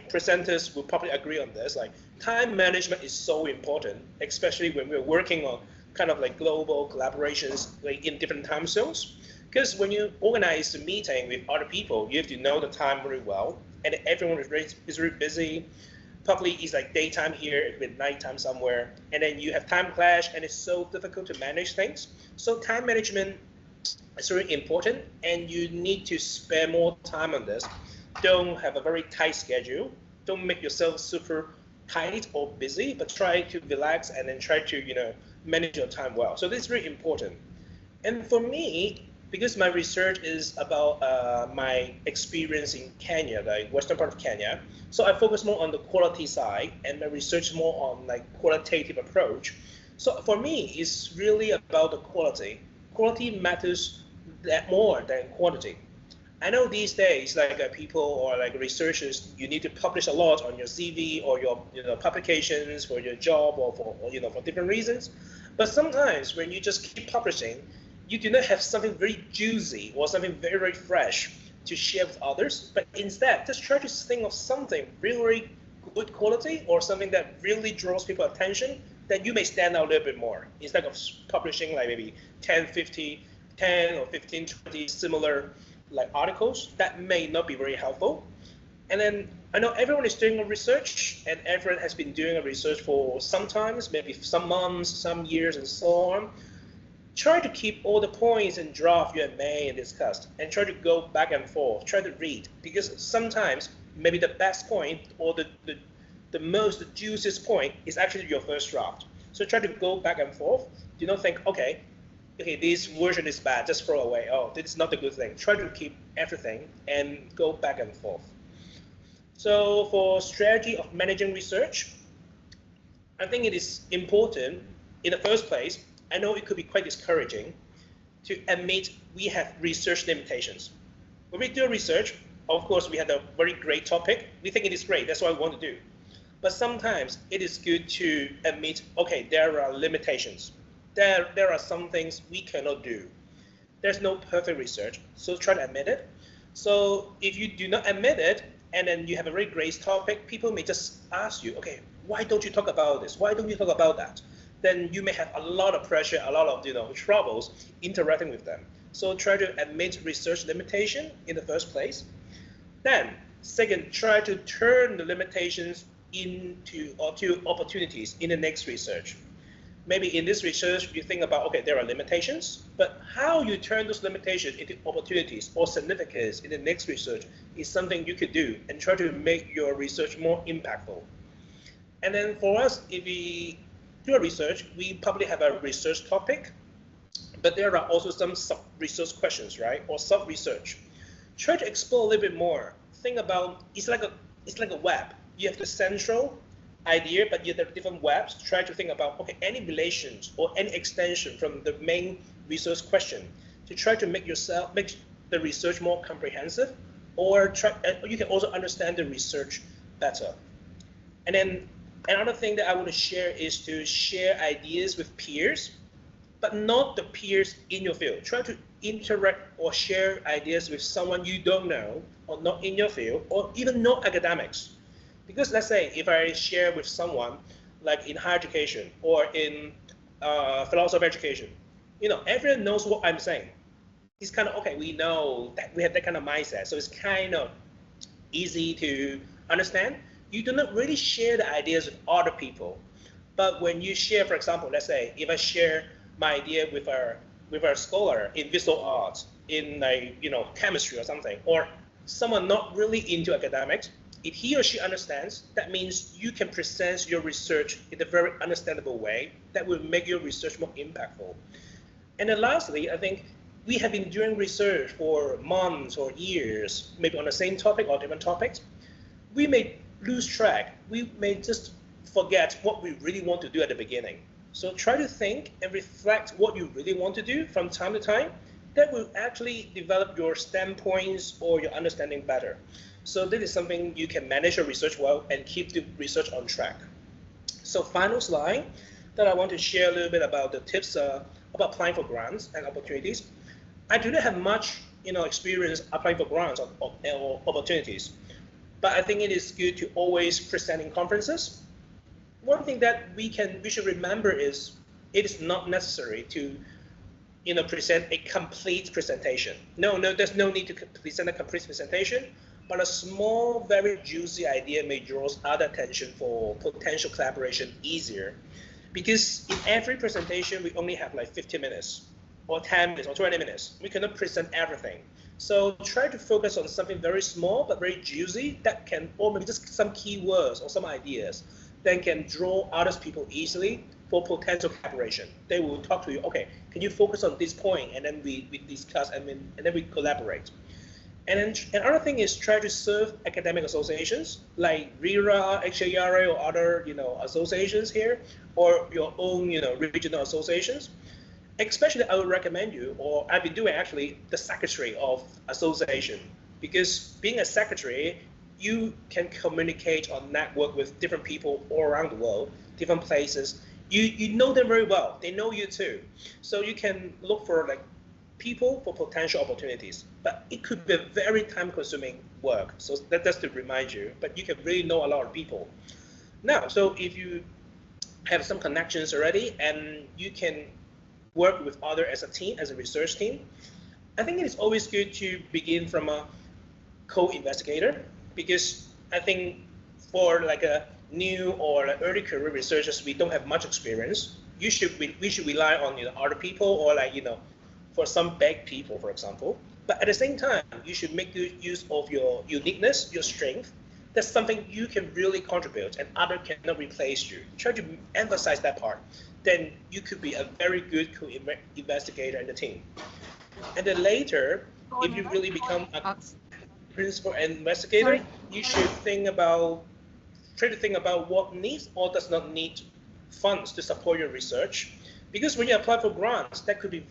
presenters will probably agree on this. Like, time management is so important, especially when we're working on kind of like global collaborations in different time zones. Because when you organize a meeting with other people, you have to know the time very well, and everyone is very busy. Probably it's like daytime here with nighttime somewhere, and then you have time clash, and it's so difficult to manage things. So time management is very important, and you need to spend more time on this. Don't have a very tight schedule. Don't make yourself super tight or busy, but try to relax and then try to manage your time well. So this is very important. And for me, because my research is about my experience in Kenya, the western part of Kenya, so I focus more on the quality side, and my research more on qualitative approach. So for me, it's really about the quality. Quality matters more than quantity. I know these days, people or researchers, you need to publish a lot on your CV or your publications for your job or for different reasons. But sometimes when you just keep publishing, you do not have something very juicy or something very, very fresh to share with others. But instead, just try to think of something really good quality or something that really draws people's attention, that you may stand out a little bit more instead of publishing maybe 10 or 15, 20 similar articles that may not be very helpful. And then I know everyone is doing a research, and everyone has been doing a research for sometimes, maybe some months, some years, and so on. Try to keep all the points and draft you have made and discussed, and try to go back and forth, try to read, because sometimes maybe the best point or the most juiciest point is actually your first draft. So try to go back and forth. Do not think, okay, this version is bad, just throw away. Oh, this is not a good thing. Try to keep everything and go back and forth. So for strategy of managing research, I think it is important in the first place. I know it could be quite discouraging to admit we have research limitations. When we do research, of course, we had a very great topic. We think it is great. That's what we want to do. But sometimes it is good to admit, okay, there are limitations. There are some things we cannot do. There's no perfect research, so try to admit it. So if you do not admit it, and then you have a very great topic, people may just ask you, okay, why don't you talk about this? Why don't you talk about that? Then you may have a lot of pressure, a lot of troubles interacting with them. So try to admit research limitation in the first place. Then, second, try to turn the limitations into opportunities in the next research. Maybe in this research, you think about, okay, there are limitations, but how you turn those limitations into opportunities or significance in the next research is something you could do and try to make your research more impactful. And then for us, if we do a research, we probably have a research topic, but there are also some sub-research questions, right, or sub-research. Try to explore a little bit more. Think about, it's like a web. You have the central idea, but you have different webs. Try to think about, okay, any relations or any extension from the main research question to try to make the research more comprehensive, or you can also understand the research better. And then another thing that I want to share is to share ideas with peers, but not the peers in your field. Try to interact or share ideas with someone you don't know or not in your field, or even not academics. Because let's say if I share with someone like in higher education or in philosophy of education, everyone knows what I'm saying. It's kind of, okay, we know that we have that kind of mindset, so it's kind of easy to understand. You do not really share the ideas with other people. But when you share, for example, let's say if I share my idea with a scholar in visual arts, in chemistry or something, or someone not really into academics, if he or she understands, that means you can present your research in a very understandable way that will make your research more impactful. And then lastly, I think we have been doing research for months or years, maybe on the same topic or different topics. We may lose track. We may just forget what we really want to do at the beginning. So try to think and reflect what you really want to do from time to time. That will actually develop your standpoints or your understanding better. So this is something you can manage your research well and keep the research on track. So final slide that I want to share a little bit about the tips about applying for grants and opportunities. I do not have much experience applying for grants or opportunities, but I think it is good to always present in conferences. One thing that we should remember is it is not necessary to present a complete presentation. No, there's no need to present a complete presentation, but a small, very juicy idea may draw other attention for potential collaboration easier. Because in every presentation, we only have like 15 minutes or 10 minutes or 20 minutes. We cannot present everything. So try to focus on something very small but very juicy that can, or maybe just some keywords or some ideas that can draw other people easily for potential collaboration. They will talk to you, okay, can you focus on this point? And then we discuss and then we collaborate. And then another thing is try to serve academic associations like WERA, HARA, or other associations here, or your own regional associations. Especially, I would recommend you, or I've been doing actually, the secretary of association, because being a secretary, you can communicate or network with different people all around the world, different places. You know them very well. They know you too. So you can look for people for potential opportunities, but it could be a very time-consuming work. So that's to remind you, but you can really know a lot of people. Now, so if you have some connections already and you can work with others as a team, as a research team, I think it is always good to begin from a co-investigator, because I think for like a new or like early career researchers, we don't have much experience. We should rely on other people, or like for some big people, for example. But at the same time, you should make good use of your uniqueness, your strength. That's something you can really contribute, and others cannot replace you. Try to emphasize that part. Then you could be a very good investigator in the team. And then later, if you really become a principal investigator, you should try to think about what needs or does not need funds to support your research. Because when you apply for grants, that could be,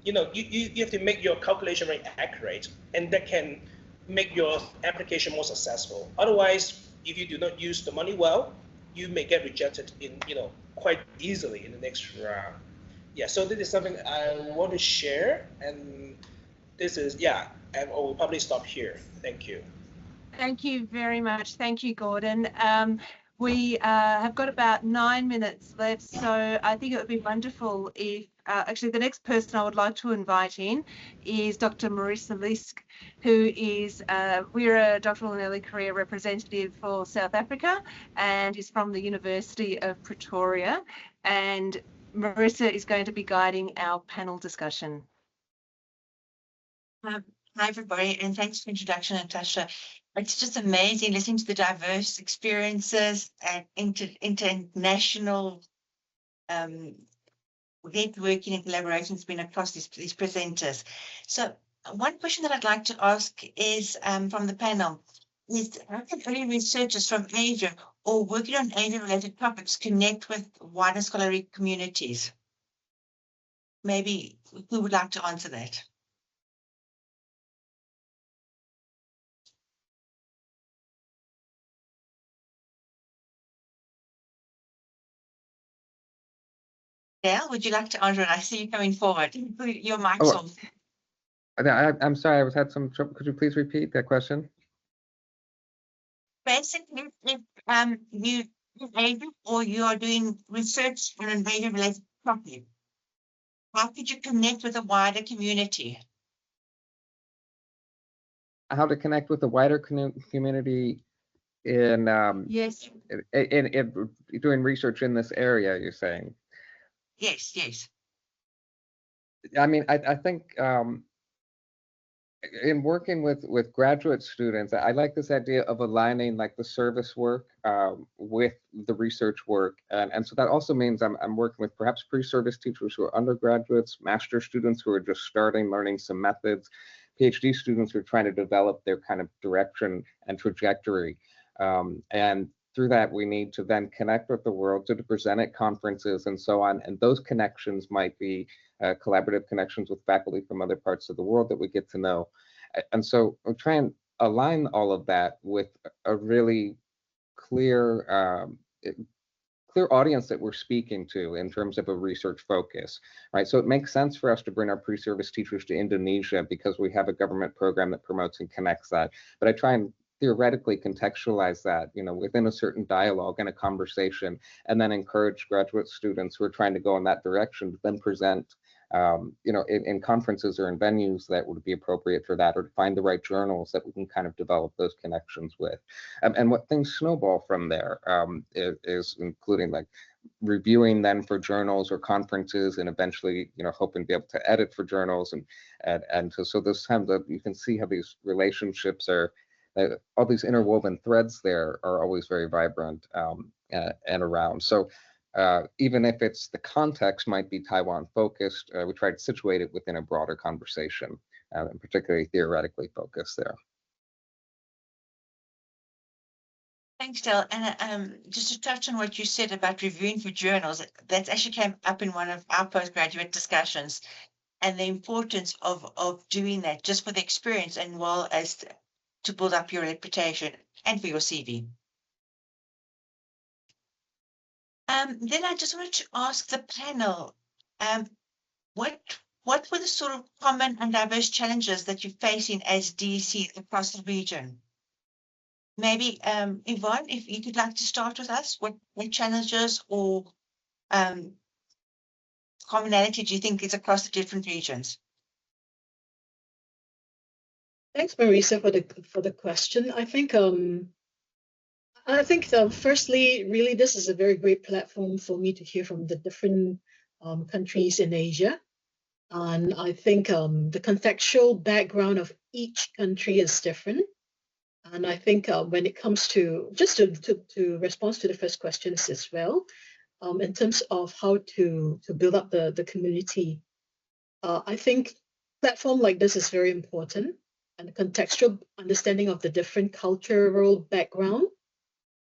you have to make your calculation rate accurate, and that can make your application more successful. Otherwise, if you do not use the money well, you may get rejected in, quite easily in the next round. Yeah, so this is something I want to share, and this is, and I will probably stop here. Thank you. Thank you very much. Thank you, Gordon. We have got about 9 minutes left, so I think it would be wonderful if, actually the next person I would like to invite in is Dr. Marisa Leask, who is WERA Doctoral and Early Career Representative for South Africa and is from the University of Pretoria. And Marisa is going to be guiding our panel discussion. Hi, everybody, and thanks for the introduction, Natasha. It's just amazing listening to the diverse experiences and international networking and collaboration has been across these presenters. So one question that I'd like to ask is from the panel is, how can early researchers from Asia or working on Asia-related topics connect with wider scholarly communities? Maybe who would like to answer that? Dale, would you like to answer it? I see you coming forward. Your mic's on. I'm sorry, I had some trouble. Could you please repeat that question? Basically, if you Asia or you are doing research on an Asia-related topic, how could you connect with a wider community? How to connect with the wider community in Yes. in doing research in this area, you're saying? Yes, yes. I mean, I think in working with graduate students, I like this idea of aligning like the service work with the research work, and so that also means I'm working with perhaps pre-service teachers who are undergraduates, master students who are just starting learning some methods, PhD students who are trying to develop their kind of direction and trajectory, and through that, we need to then connect with the world to present at conferences and so on. And those connections might be collaborative connections with faculty from other parts of the world that we get to know. And so we try and align all of that with a really clear audience that we're speaking to in terms of a research focus, right? So it makes sense for us to bring our pre-service teachers to Indonesia because we have a government program that promotes and connects that. But I try and theoretically contextualize that, within a certain dialogue and a conversation, and then encourage graduate students who are trying to go in that direction to then present, in conferences or in venues that would be appropriate for that, or to find the right journals that we can kind of develop those connections with. And what things snowball from there is including like reviewing then for journals or conferences, and eventually, hoping to be able to edit for journals, and so this time that you can see how these relationships are. All these interwoven threads there are always very vibrant and around. So even if it's the context might be Taiwan focused, we try to situate it within a broader conversation, and particularly theoretically focused there. Thanks, Dale. And just to touch on what you said about reviewing for journals, that actually came up in one of our postgraduate discussions, and the importance of doing that just for the experience and well as to build up your reputation and for your CV. Then I just wanted to ask the panel, what were the sort of common and diverse challenges that you're facing as DEC across the region? Maybe Yvonne, if you could like to start with us, what challenges or commonality do you think is across the different regions? Thanks, Marisa, for the question. I think I think firstly, really, this is a very great platform for me to hear from the different countries in Asia. And I think the contextual background of each country is different. And I think when it comes to, just to respond to the first questions as well, in terms of how to build up the community, I think platform like this is very important, and the contextual understanding of the different cultural background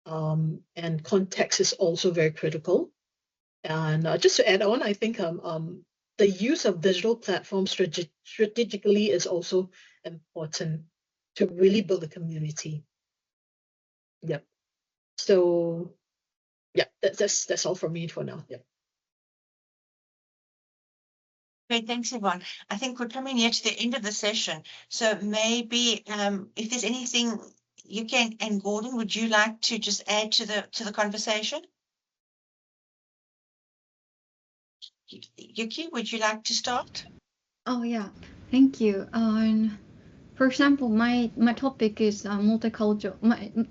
and context is also very critical. And just to add on, I think the use of digital platforms strategically is also important to really build a community. Yep. So yeah, that's all from me for now. Yep. Great, thanks, Yvonne. I think we're coming near to the end of the session. So maybe if there's anything, Yuki and Gordon, would you like to just add to the conversation? Yuki, would you like to start? Oh yeah, thank you. For example, my topic is multicultural.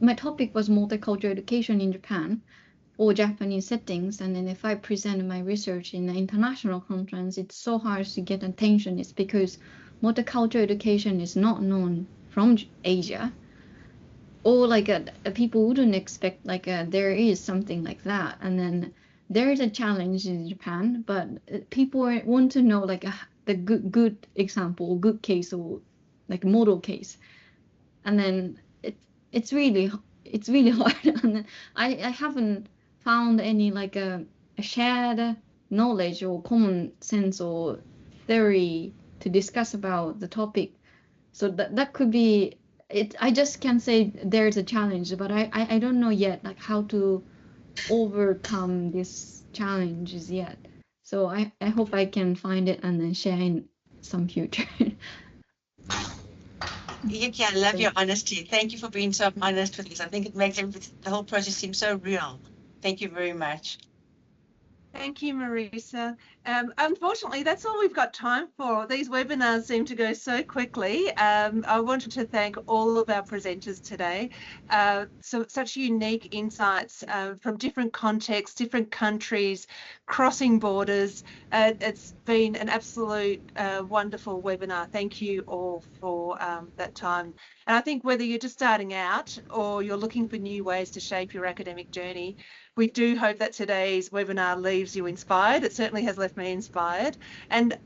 My topic was multicultural education in Japan or Japanese settings, and then if I present my research in an international conference, it's so hard to get attention. It's because multicultural education is not known from Asia, or like people wouldn't expect there is something like that, and then there is a challenge in Japan, but people want to know the good example, good case, or like model case, and then it's really hard. And then I haven't found any a shared knowledge or common sense or theory to discuss about the topic. So that could be it. I just can say there's a challenge, but I don't know yet how to overcome these challenges yet. So I hope I can find it and then share in some future. Yuki, I love your honesty. Thank you for being so honest with us. I think it makes the whole process seem so real. Thank you very much. Thank you, Marisa. Unfortunately, that's all we've got time for. These webinars seem to go so quickly. I wanted to thank all of our presenters today. Such unique insights from different contexts, different countries, crossing borders. It's been an absolute wonderful webinar. Thank you all for that time. And I think whether you're just starting out or you're looking for new ways to shape your academic journey, we do hope that today's webinar leaves you inspired. It certainly has left me inspired, and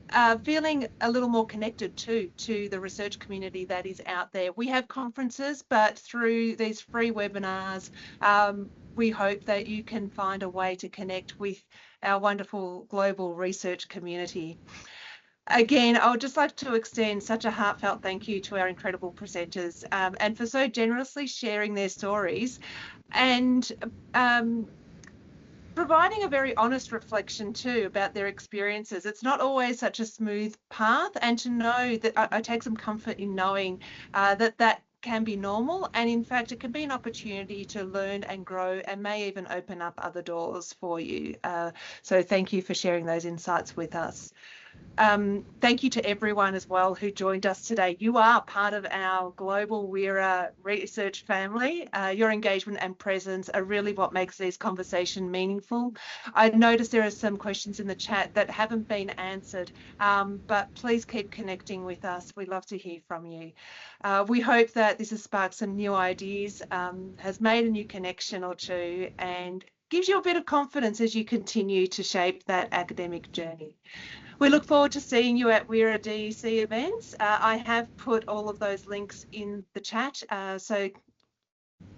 feeling a little more connected too to the research community that is out there. We have conferences, but through these free webinars, we hope that you can find a way to connect with our wonderful global research community. Again, I would just like to extend such a heartfelt thank you to our incredible presenters and for so generously sharing their stories and providing a very honest reflection too about their experiences. It's not always such a smooth path, and to know that I take some comfort in knowing that can be normal, and in fact it can be an opportunity to learn and grow and may even open up other doors for you. So thank you for sharing those insights with us. Thank you to everyone as well who joined us today. You are part of our global WERA research family. Your engagement and presence are really what makes these conversations meaningful. I noticed there are some questions in the chat that haven't been answered, but please keep connecting with us. We love to hear from you. We hope that this has sparked some new ideas, has made a new connection or two, and gives you a bit of confidence as you continue to shape that academic journey. We look forward to seeing you at WERA DEC events. I have put all of those links in the chat, so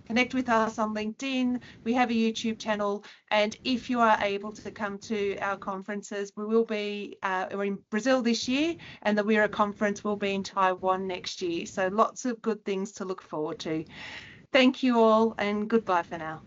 connect with us on LinkedIn. We have a YouTube channel, and if you are able to come to our conferences, we will be we're in Brazil this year, and the WERA conference will be in Taiwan next year. So lots of good things to look forward to. Thank you all, and goodbye for now.